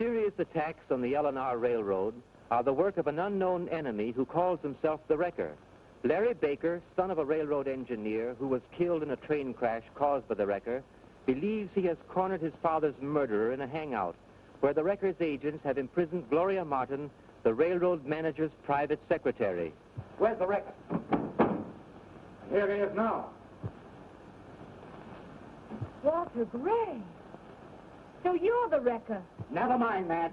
mysterious attacks on the L&R Railroad are the work of an unknown enemy who calls himself the Wrecker. Larry Baker, son of a railroad engineer who was killed in a train crash caused by the Wrecker, believes he has cornered his father's murderer in a hangout where the Wrecker's agents have imprisoned Gloria Martin, the railroad manager's private secretary. Where's the Wrecker? Here he is now. Walter Gray. So you're the Wrecker. Never mind that.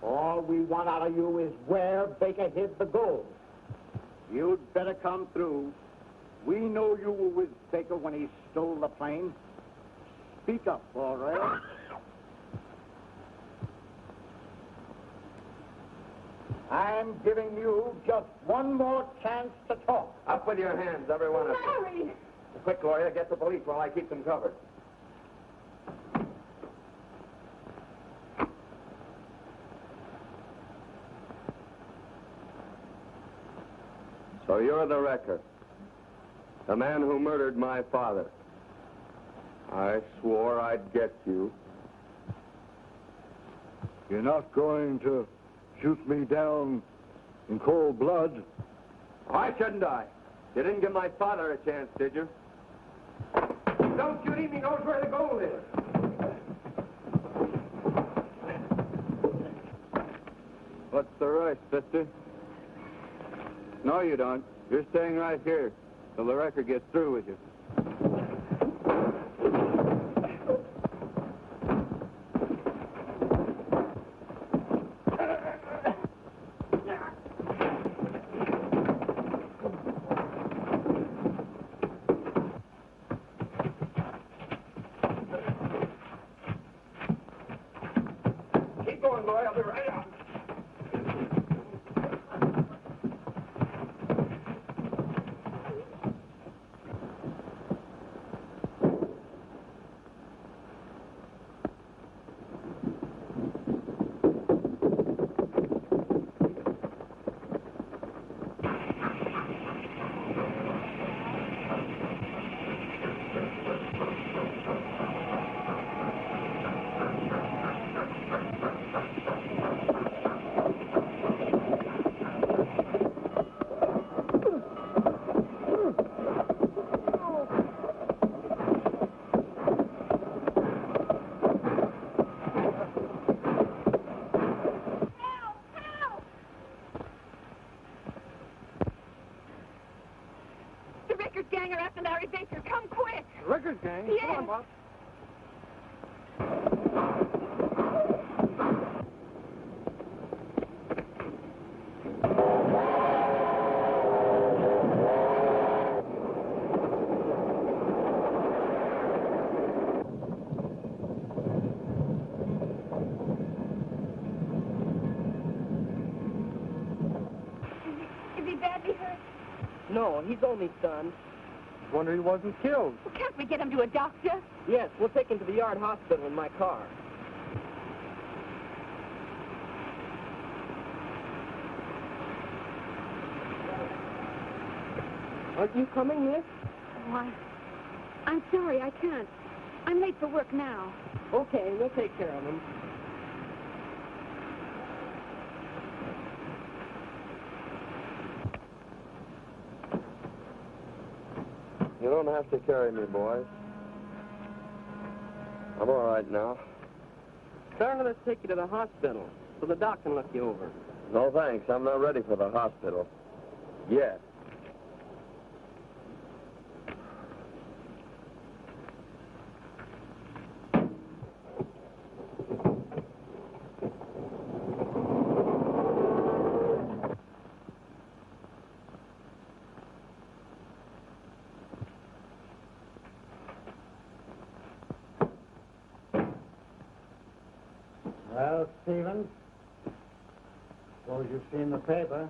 All we want out of you is where Baker hid the gold. You'd better come through. We know you were with Baker when he stole the plane. Speak up, all right? I'm giving you just one more chance to talk. Up with your hands, every one of you. Larry! Quick, Gloria, get the police while I keep them covered. So you're the Wrecker, the man who murdered my father. I swore I'd get you. You're not going to shoot me down in cold blood? Why shouldn't I? You didn't give my father a chance, did you? Don't shoot him, he knows where the gold is. What's the rush, sister? No, you don't. You're staying right here till the Wrecker gets through with you. Keep going, boy. I'll be right out. Gang are after Larry Baker. Come quick. Wrecker's gang? Yes. Come on, Bob. Is he badly hurt? No, he's only stunned. Wonder he wasn't killed. Well, can't we get him to a doctor? Yes, we'll take him to the Yard Hospital in my car. Aren't you coming, miss? Oh, I'm sorry, I can't. I'm late for work now. Okay, we'll take care of him. You don't have to carry me, boys. I'm all right now. Farrell, let's take you to the hospital so the doc can look you over. No, thanks. I'm not ready for the hospital. Yet. Well, Stevens, suppose you've seen the paper.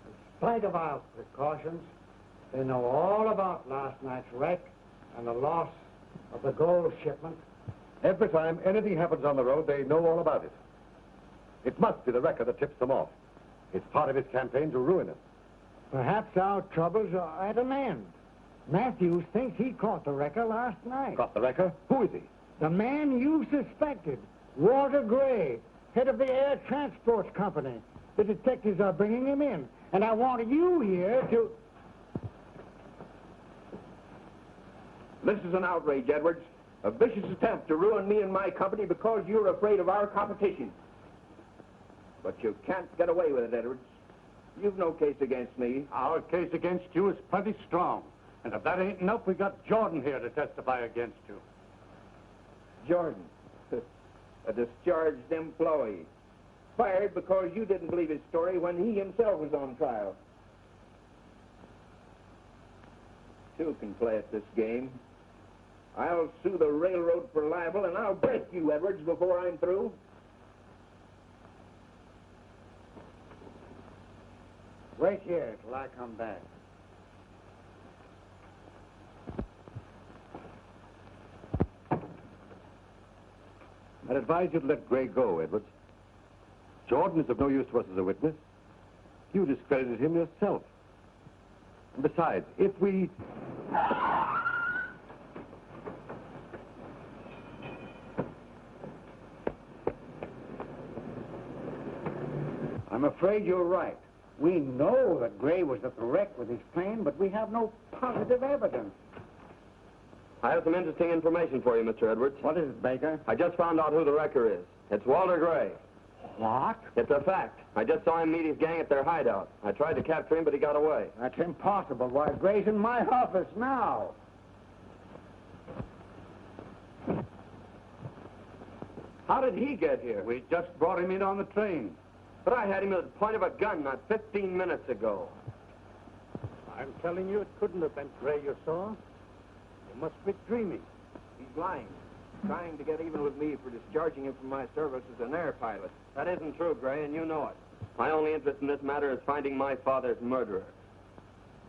In spite of our precautions, they know all about last night's wreck and the loss of the gold shipment. Every time anything happens on the road, they know all about it. It must be the Wrecker that tips them off. It's part of his campaign to ruin us. Perhaps our troubles are at an end. Matthews thinks he caught the Wrecker last night. Got the Wrecker? Who is he? The man you suspected. Walter Gray, head of the Air Transport Company. The detectives are bringing him in, and I want you here to... This is an outrage, Edwards. A vicious attempt to ruin me and my company because you're afraid of our competition. But you can't get away with it, Edwards. You've no case against me. Our case against you is plenty strong. And if that ain't enough, we got Jordan here to testify against you. Jordan, a discharged employee, fired because you didn't believe his story when he himself was on trial. Two can play at this game. I'll sue the railroad for libel, and I'll break you, Edwards, before I'm through. Wait here till I come back. I'd advise you to let Gray go, Edwards. Jordan is of no use to us as a witness. You discredited him yourself. And besides, if we... I'm afraid you're right. We know that Gray was at the wreck with his plane, but we have no positive evidence. I have some interesting information for you, Mr. Edwards. What is it, Baker? I just found out who the wrecker is. It's Walter Gray. What? It's a fact. I just saw him meet his gang at their hideout. I tried to capture him, but he got away. That's impossible. Why, Gray's in my office now. How did he get here? We just brought him in on the train. But I had him at the point of a gun not 15 minutes ago. I'm telling you, it couldn't have been Gray you saw. You must be dreaming. He's lying, trying to get even with me for discharging him from my service as an air pilot. That isn't true, Gray, and you know it. My only interest in this matter is finding my father's murderer.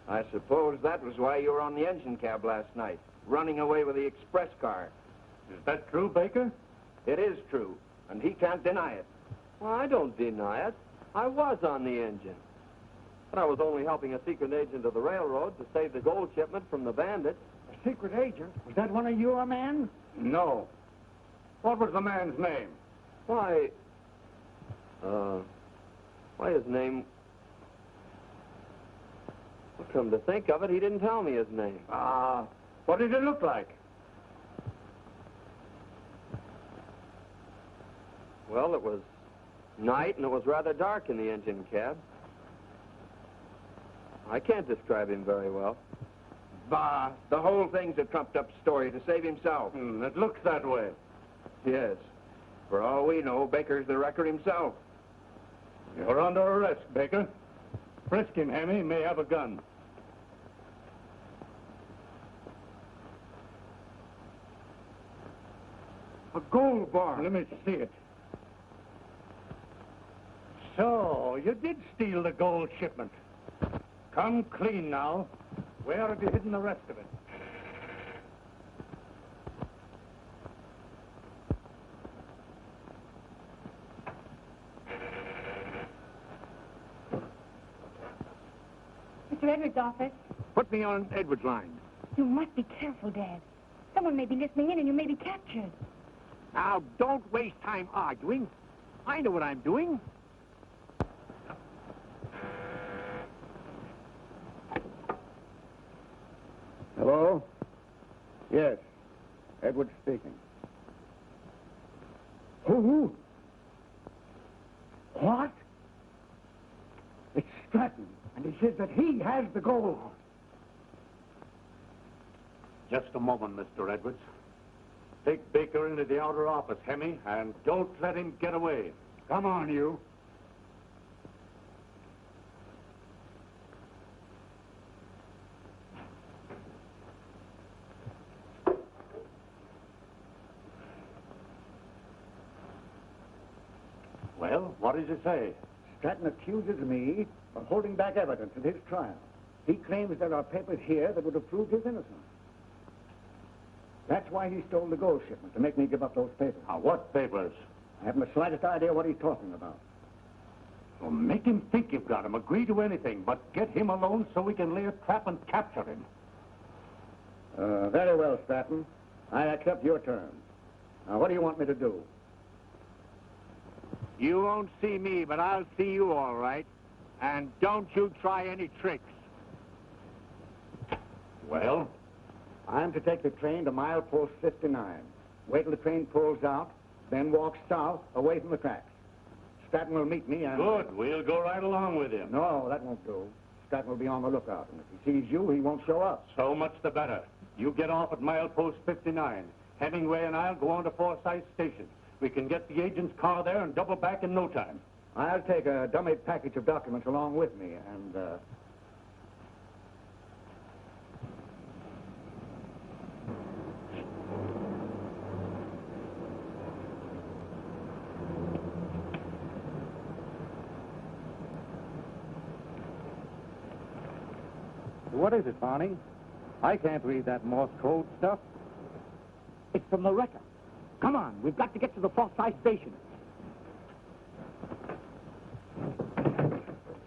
I suppose that was why you were on the engine cab last night, running away with the express car. Is that true, Baker? It is true, and he can't deny it. Well, I don't deny it. I was on the engine. But I was only helping a secret agent of the railroad to save the gold shipment from the bandits. A secret agent? Was that one of your men? No. What was the man's name? Why, his name... Well, come to think of it, he didn't tell me his name. What did it look like? Well, it was night, and it was rather dark in the engine cab. I can't describe him very well. Bah, the whole thing's a trumped-up story to save himself. It looks that way. Yes. For all we know, Baker's the wrecker himself. You're under arrest, Baker. Frisk him, Hammy. He may have a gun. A gold bar. Let me see it. So, you did steal the gold shipment. Come clean now. Where have you hidden the rest of it? Mr. Edwards' office. Put me on Edwards' line. You must be careful, Dad. Someone may be listening in and you may be captured. Now, don't waste time arguing. I know what I'm doing. Hello? Yes. Edward speaking. Who? What? It's Stratton, and he says that he has the gold. Just a moment, Mr. Edwards. Take Baker into the outer office, Hemmy, and don't let him get away. Come on, you. Well, what does he say? Stratton accuses me of holding back evidence in his trial. He claims there are papers here that would have proved his innocence. That's why he stole the gold shipment, to make me give up those papers. Now, what papers? I haven't the slightest idea what he's talking about. Well, make him think you've got him. Agree to anything, but get him alone so we can lay a trap and capture him. Very well, Stratton. I accept your terms. Now, what do you want me to do? You won't see me, but I'll see you all right. And don't you try any tricks. Well? I'm to take the train to milepost 59. Wait till the train pulls out, then walk south, away from the tracks. Stratton will meet me and... Good. We'll go right along with him. No, that won't do. Stratton will be on the lookout, and if he sees you, he won't show up. So much the better. You get off at milepost 59. Hemingway and I'll go on to Forsyth Station. We can get the agent's car there and double back in no time. I'll take a dummy package of documents along with me, and, What is it, Barney? I can't read that Morse code stuff. It's from the wrecker. Come on, we've got to get to the Forsyth Station.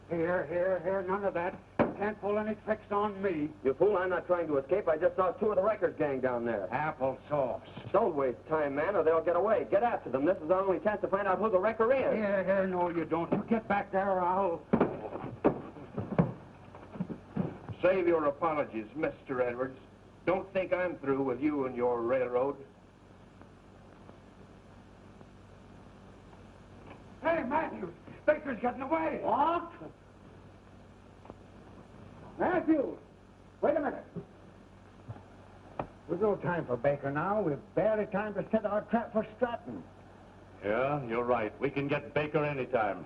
Here, none of that. Can't pull any tricks on me. You fool, I'm not trying to escape. I just saw two of the wreckers gang down there. Applesauce. Don't waste time, man, or they'll get away. Get after them. This is our only chance to find out who the wrecker is. Here, no, you don't. You get back there or I'll... Save your apologies, Mr. Edwards. Don't think I'm through with you and your railroad. Hey, Matthews, Baker's getting away. What? Matthews, wait a minute. There's no time for Baker now. We've barely time to set our trap for Stratton. Yeah, you're right. We can get Baker anytime.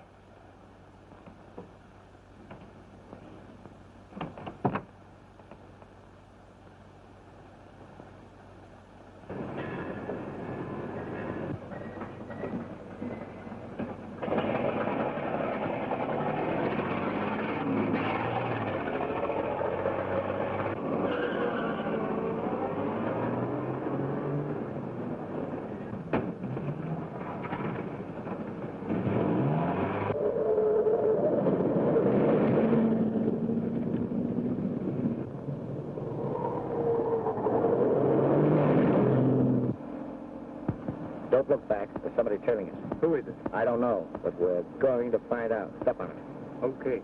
Don't look back. There's somebody trailing us. Who is it? I don't know, but we're going to find out. Step on it. Okay.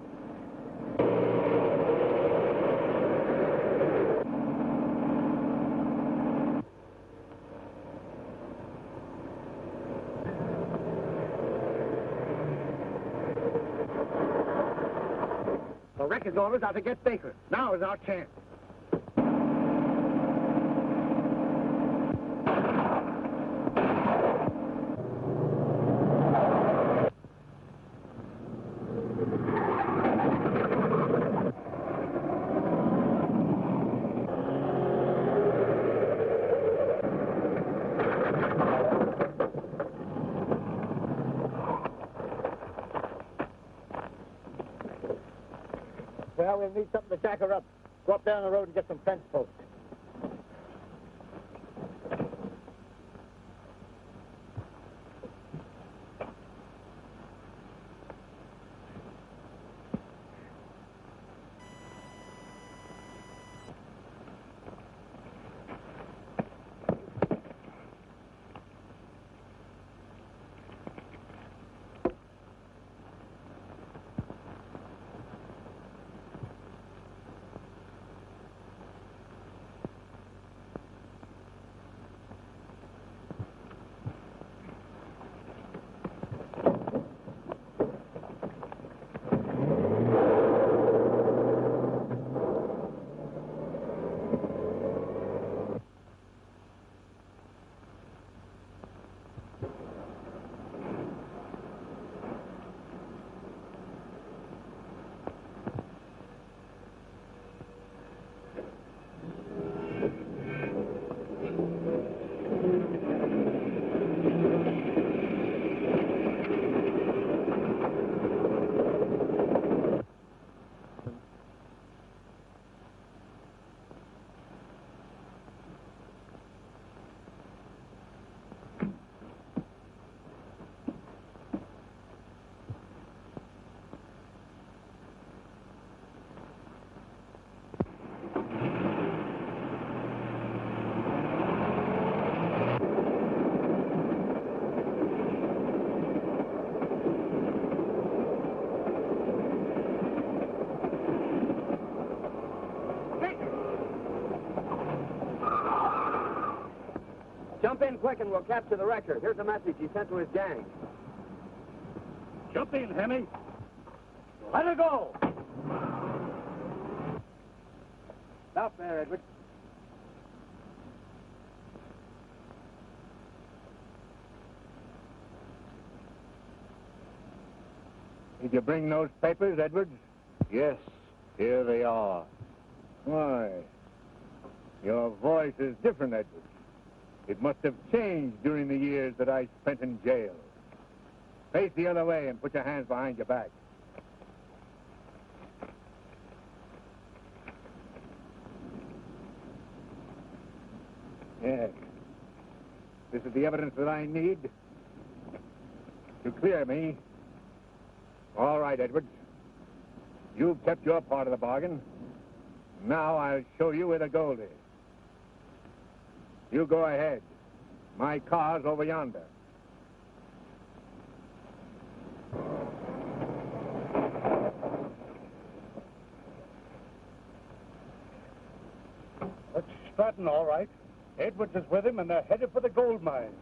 The wrecker's orders are to get Baker. Now is our chance. Well, we'll need something to jack her up. Go up down the road and get some fence posts. quick and we'll capture the wrecker. Here's a message he sent to his gang. Jump in, Hemmy. Let her go. Stop there, Edward. Did you bring those papers, Edwards? Yes, here they are. Why, your voice is different, Edwards. It must have changed during the years that I spent in jail. Face the other way and put your hands behind your back. Yes. This is the evidence that I need to clear me. All right, Edwards. You've kept your part of the bargain. Now I'll show you where the gold is. You go ahead. My car's over yonder. That's Stratton, all right. Edwards is with him, and they're headed for the gold mine.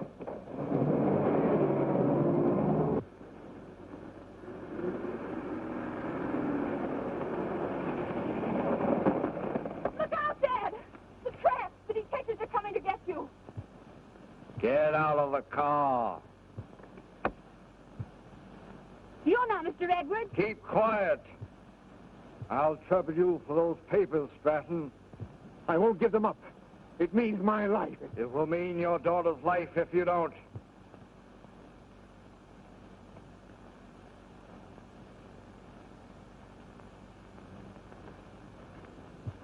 Look out, Dad! The trap! The detectives are coming to get you. Get out of the car. You're not Mr. Edwards. Keep quiet. I'll trouble you for those papers, Stratton. I won't give them up. It means my life. It will mean your daughter's life if you don't.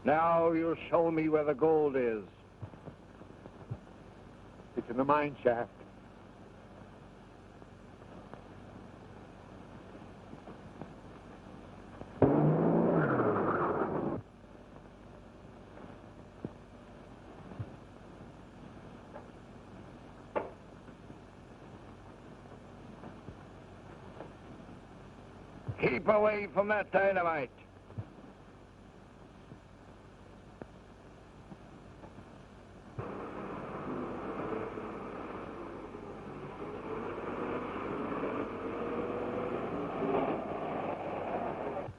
Now you'll show me where the gold is. It's in the mine shaft. Keep away from that dynamite.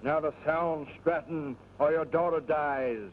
Now the sound, Stratton, or your daughter dies.